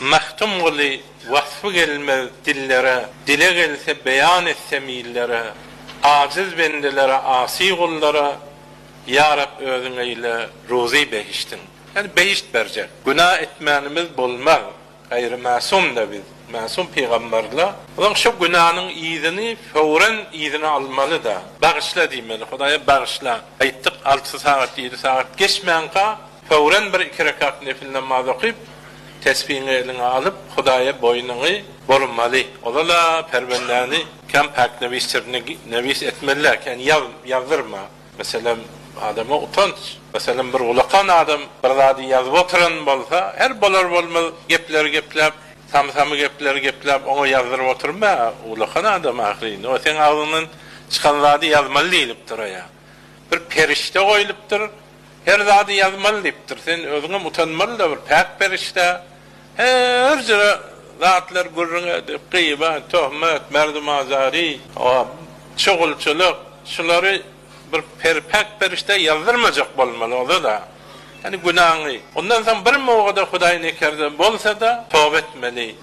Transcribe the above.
mahtum gılı vasfı gelmez dillere, dile gelse beyan etsem illere, aciz bendelere, asi kullara, Ya Rab özüne ile ruzi behiştin. Yani behişt bercek. Günah etmenimiz bolmaz. Gayrı masum da biz. Masum peygamberler. Onun şu günahın izini, fevren izini almalı da. Bağışla demeli. Hudaya bağışla. Ayttık 6 saat, 7 saat geçmeyenka, fevren bir 2 rekat nefil namaz okuyup, tesbihini eline alıp, Hudaya boynunu borunmalı. Olala pervenlerini, kem pak nevis etmeliler. Yani yazdırma. Mesela adama utanç. Mesela bir ulakan adam bir zadi yazıp oturan bolsa, her bolar bolmaz gepler, samı gepler, onu yazdırıp oturma, ulakan adam ahirinde. O sen ağzının çıkan zadi yazmalı deyiliptir ya. Bir perişte koyuluptur, her zadi yazmalı deyiptir. Sen özüne utanmalı da bir pak perişte, her zira zatlar gurruna, kıyba, tohmet, merdum azari, çoğulçuluk, şuları bir pek perişte yazdırmayacak bolmalı o da. Yani günahını. Ondan sonra bir muğada Hudaýyň ekerden bolsa da tövbe etmeli.